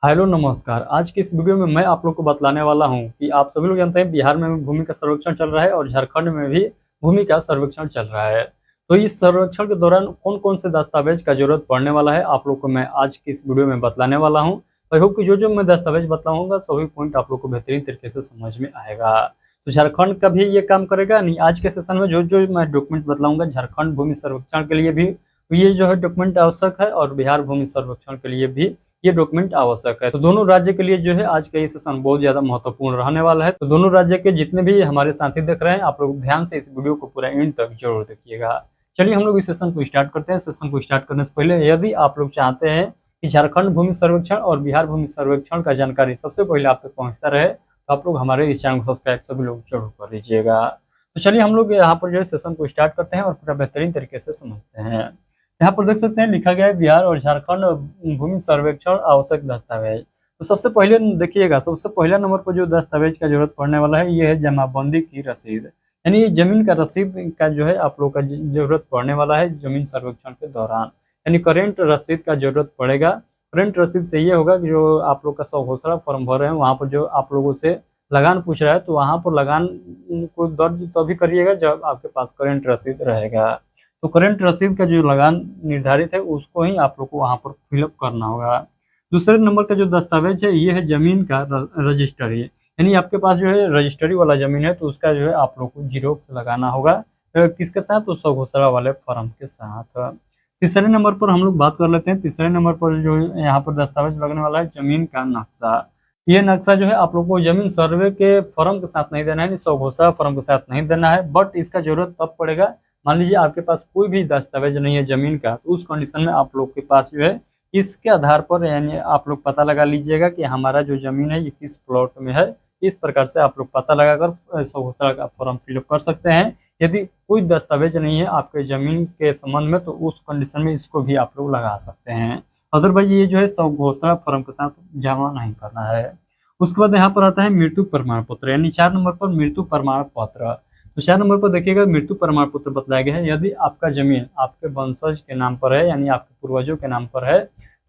Hello नमस्कार। आज की इस वीडियो में मैं आप लोग को बतलाने वाला हूं कि आप सभी लोग जानते हैं बिहार में भूमि का सर्वेक्षण चल रहा है और झारखंड में भी भूमि का सर्वेक्षण चल रहा है। तो इस सर्वेक्षण के दौरान कौन कौन से दस्तावेज का जरूरत पड़ने वाला है आप लोग को मैं आज की इस वीडियो में बतलाने वाला हूं। आई होप कि जो मैं दस्तावेज बतलाऊंगा सभी पॉइंट आप लोग को बेहतरीन तरीके से समझ में आएगा। तो झारखंड का भी ये काम करेगा नहीं। आज के सेशन में जो मैं डॉक्यूमेंट बतलाऊंगा झारखंड भूमि सर्वेक्षण के लिए भी ये जो है डॉक्यूमेंट आवश्यक है और बिहार भूमि सर्वेक्षण के लिए भी ये डॉक्यूमेंट आवश्यक है। तो दोनों राज्य के लिए जो है आज का ये सेशन बहुत ज्यादा महत्वपूर्ण रहने वाला है। तो दोनों राज्य के जितने भी हमारे साथी देख रहे हैं आप लोग ध्यान से इस वीडियो को पूरा एंड तक जरूर देखिएगा। चलिए हम लोग इस सेशन को स्टार्ट करते हैं। सेशन को स्टार्ट करने से पहले यदि आप लोग चाहते हैं कि झारखंड भूमि सर्वेक्षण और बिहार भूमि सर्वेक्षण का जानकारी सबसे पहले आप तक पहुंचता रहे तो आप लोग हमारे इस चैनल को सब्सक्राइब सभी लोग जरूर कर लीजिएगा। तो चलिए हम लोग यहाँ पर जो है सेशन को स्टार्ट करते हैं और पूरा बेहतरीन तरीके से समझते हैं। यहाँ पर देख सकते हैं लिखा गया है बिहार और झारखंड भूमि सर्वेक्षण आवश्यक दस्तावेज। तो सबसे पहले देखिएगा, सबसे पहला नंबर पर जो दस्तावेज का जरूरत पड़ने वाला है ये है जमाबंदी की रसीद, यानी जमीन का रसीद का जो है आप लोग का जरूरत पड़ने वाला है जमीन सर्वेक्षण के दौरान, यानी करेंट रसीद का जरूरत पड़ेगा। करेंट रसीद से ये होगा कि जो आप लोग का सौ घोषणा फॉर्म भर रहे हैं वहाँ पर जो आप लोगों से लगान पूछ रहा है तो वहाँ पर लगान को दर्ज तभी करिएगा जब आपके पास करेंट रसीद रहेगा। तो करंट रसीद का जो लगान निर्धारित है उसको ही आप लोग को वहाँ पर फिलअप करना होगा। दूसरे नंबर का जो दस्तावेज है ये है जमीन का रजिस्ट्री, यानी आपके पास जो है रजिस्ट्री वाला जमीन है तो उसका जो है आप लोग को जीरोक्स लगाना होगा। किसके साथ? तो सौ घोषणा वाले फॉर्म के साथ। तीसरे नंबर पर हम लोग बात कर लेते हैं। तीसरे नंबर पर जो यहाँ पर दस्तावेज लगने वाला है जमीन का नक्शा। ये नक्शा जो है आप लोग को जमीन सर्वे के फॉर्म के साथ नहीं देना है, सौ घोषणा फॉर्म के साथ नहीं देना है, बट इसका जरूरत तब पड़ेगा मान लीजिए आपके पास कोई भी दस्तावेज नहीं है जमीन का, तो उस कंडीशन में आप लोग के पास जो है इसके आधार पर यानी आप लोग पता लगा लीजिएगा कि हमारा जो जमीन है ये किस प्लॉट में है। इस प्रकार से आप लोग पता लगाकर घोषणा का फॉर्म फिलअप कर सकते हैं। यदि कोई दस्तावेज नहीं है आपके जमीन के संबंध में तो उस कंडीशन में इसको भी आप लोग लगा सकते हैं। अदरवाइज ये जो है सब घोषणा फॉर्म के साथ जमा नहीं करना है। उसके बाद यहाँ पर आता है मृत्यु प्रमाण पत्र, यानी 4 नंबर पर मृत्यु प्रमाण पत्र। तो 4 नंबर पर देखिएगा मृत्यु प्रमाण पत्र बताया गया है यदि आपका जमीन आपके वंशज के नाम पर है यानी आपके पूर्वजों के नाम पर है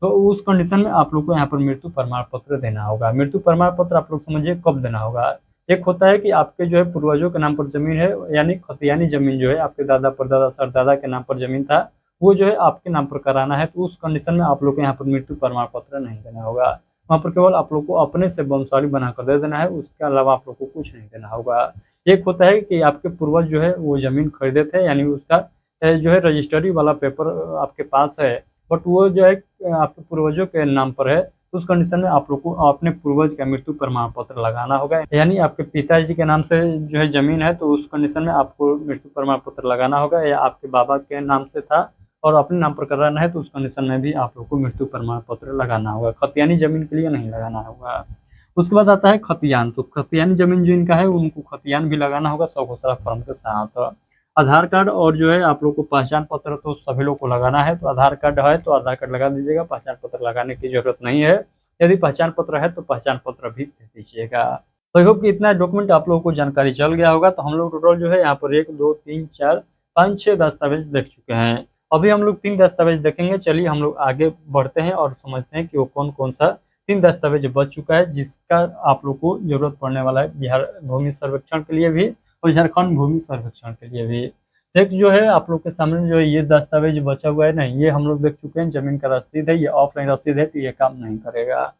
तो उस कंडीशन में आप लोग को यहाँ पर मृत्यु प्रमाण पत्र देना होगा। मृत्यु प्रमाण पत्र आप लोग समझिए कब देना होगा। एक होता है कि आपके जो है पूर्वजों के नाम पर जमीन है यानी खतियानी जमीन जो है आपके दादा परदादा सरदादा के नाम पर जमीन था वो जो है आपके नाम पर कराना है तो उस कंडीशन में आप लोग को यहाँ पर मृत्यु प्रमाण पत्र नहीं देना होगा। वहाँ पर केवल आप लोग को अपने से वंशावली बनाकर दे देना है, उसके अलावा आप लोग को कुछ नहीं देना होगा। एक होता है कि आपके पूर्वज जो है वो जमीन खरीदे थे यानी उसका जो है रजिस्ट्री वाला पेपर आपके पास है बट वो जो है आपके पूर्वजों के नाम पर है तो उस कंडीशन में आप लोग को अपने पूर्वज का मृत्यु प्रमाण पत्र लगाना होगा। यानी आपके पिताजी के नाम से जो है जमीन है तो उस कंडीशन में आपको मृत्यु प्रमाण पत्र लगाना होगा, या आपके बाबा के नाम से था और अपने नाम पर कराना है तो उस कंडीशन में भी आप लोग को मृत्यु प्रमाण पत्र लगाना होगा। खतियानी जमीन के लिए नहीं लगाना होगा। उसके बाद आता है खतियान। तो खतियानी जमीन जिनका है उनको खतियान भी लगाना होगा सौ घोषणा फॉर्म के साथ। आधार कार्ड और जो है आप लोग को पहचान पत्र तो सभी लोग को लगाना है, तो आधार कार्ड है तो आधार कार्ड लगा दीजिएगा, पहचान पत्र लगाने की जरूरत नहीं है। यदि पहचान पत्र है तो पहचान पत्र भी दे दीजिएगा। तो आई होप कि इतना डॉक्यूमेंट आप लोगों को जानकारी चल गया होगा। तो हम लोग टोटल जो है यहाँ पर 1 2 3 4 5 6 दस्तावेज देख चुके हैं। अभी हम लोग 3 दस्तावेज देखेंगे। चलिए हम लोग आगे बढ़ते हैं और समझते हैं कि वो कौन कौन सा 3 दस्तावेज बच चुका है जिसका आप लोग को जरूरत पड़ने वाला है बिहार भूमि सर्वेक्षण के लिए भी और झारखंड भूमि सर्वेक्षण के लिए भी। एक जो है आप लोग के सामने जो है ये दस्तावेज बचा हुआ है ना, ये हम लोग देख चुके हैं। जमीन का रसीद है, ये ऑफलाइन रसीद है तो ये काम नहीं करेगा।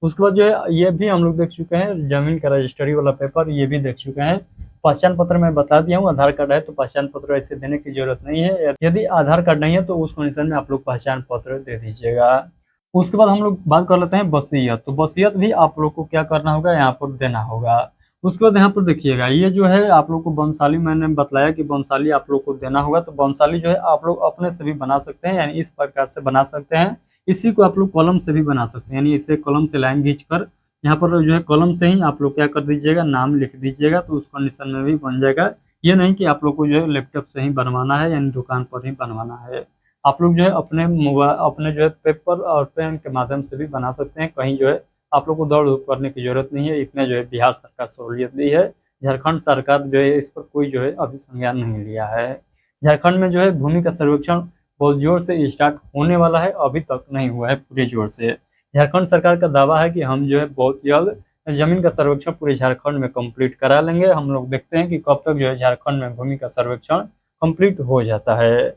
उसके बाद जो है ये भी हम लोग देख चुके हैं जमीन का रजिस्ट्री वाला पेपर, ये भी देख चुके हैं। पहचान पत्र मैं बता दिया हूँ, आधार कार्ड है तो पहचान पत्र ऐसे देने की जरूरत नहीं है। यदि आधार कार्ड नहीं है तो उस कंडीशन में आप लोग पहचान पत्र दे दीजिएगा। उसके बाद हम लोग बात कर लेते हैं वसीयत। तो वसीयत भी आप लोग को क्या करना होगा, यहाँ पर देना होगा। उसके बाद यहाँ पर देखिएगा ये जो है आप लोग को वंशावली मैंने बताया कि वंशावली आप लोग को देना होगा। तो वंशावली जो है आप लोग अपने से भी बना सकते हैं, यानी इस प्रकार से बना सकते हैं। इसी को आप लोग कलम से भी बना सकते हैं, यानी इसे कलम से लाइन खींच कर यहाँ पर जो है कलम से ही आप लोग क्या कर दीजिएगा, नाम लिख दीजिएगा तो उस कंडीशन में भी बन जाएगा। ये नहीं कि आप लोग को जो है लैपटॉप से ही बनवाना है यानी दुकान पर ही बनवाना है। आप लोग जो है अपने मोबाइल अपने जो है पेपर और पेन के माध्यम से भी बना सकते हैं। कहीं जो है आप लोग को दौड़ धूप करने की जरूरत नहीं है। इसमें जो है बिहार सरकार सहूलियत दी है, झारखंड सरकार जो है इस पर कोई जो है अभी संज्ञान नहीं लिया है। झारखंड में जो है भूमि का सर्वेक्षण बहुत जोर से स्टार्ट होने वाला है, अभी तक नहीं हुआ है पूरे जोर से। झारखंड सरकार का दावा है कि हम जो है बहुत जल्द जमीन का सर्वेक्षण पूरे झारखंड में कंप्लीट करा लेंगे। हम लोग देखते हैं कि कब तक जो है झारखंड में भूमि का सर्वेक्षण कंप्लीट हो जाता है।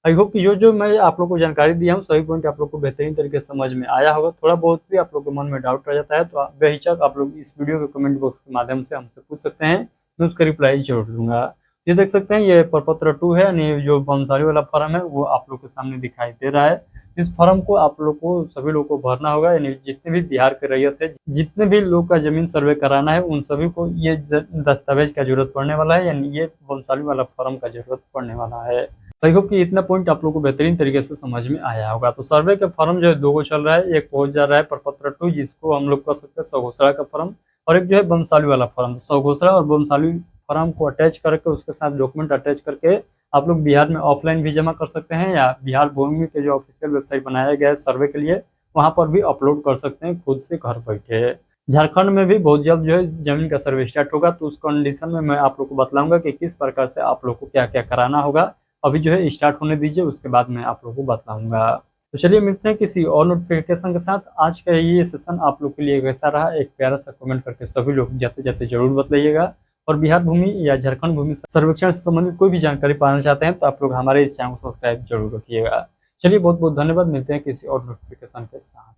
आई होप कि जो मैं आप लोग को जानकारी दिया हूँ सभी पॉइंट आप लोग को बेहतरीन तरीके से समझ में आया होगा। थोड़ा बहुत भी आप लोग के मन में डाउट रह जाता है तो बेहिचक आप लोग इस वीडियो के कमेंट बॉक्स के माध्यम से हमसे पूछ सकते हैं, मैं उसका रिप्लाई जरूर दूंगा। ये देख सकते हैं ये प्रपत्र 2 है, यानी जो बंसाली वाला फॉर्म है वो आप लोग के सामने दिखाई दे रहा है। इस फॉर्म को आप लोग को सभी लोग को भरना होगा, यानी जितने भी बिहार के रैयत है, जितने भी लोग का जमीन सर्वे कराना है उन सभी को ये दस्तावेज का जरूरत पड़ने वाला है, यानी ये बंसाली वाला फॉर्म का जरूरत पड़ने वाला है। आई होप कि इतना पॉइंट आप लोग को बेहतरीन तरीके से समझ में आया होगा। तो सर्वे का फॉर्म जो है 2 गो चल रहा है, एक पहुंच जा रहा है प्रपत्र 2 जिसको हम लोग कह सकते हैं सघोसड़ा का फॉर्म, और एक जो है बंसाली वाला फॉर्म। सघोसड़ा और बंसाली फॉर्म को अटैच करके उसके साथ डॉक्यूमेंट अटैच करके आप लोग बिहार में ऑफलाइन भी जमा कर सकते हैं, या बिहार भूमि के जो ऑफिशियल वेबसाइट बनाया गया है सर्वे के लिए वहां पर भी अपलोड कर सकते हैं खुद से घर बैठे। झारखंड में भी बहुत जल्द जो है जमीन का सर्वे स्टार्ट होगा, तो उस कंडीशन में मैं आप लोग को बतलाऊंगा कि किस प्रकार से आप लोग को क्या क्या कराना होगा। अभी जो है स्टार्ट होने दीजिए, उसके बाद मैं आप लोगों को बताऊंगा। तो चलिए मिलते हैं किसी और नोटिफिकेशन के साथ। आज का ये सेशन आप लोग के लिए कैसा रहा, एक प्यारा सा कमेंट करके सभी लोग जाते जाते जरूर बताइएगा। और बिहार भूमि या झारखंड भूमि सर्वेक्षण से संबंधित कोई भी जानकारी पाना चाहते हैं तो आप लोग हमारे इस चैनल को सब्सक्राइब जरूर रखिएगा। चलिए बहुत बहुत धन्यवाद, मिलते हैं किसी और नोटिफिकेशन के साथ।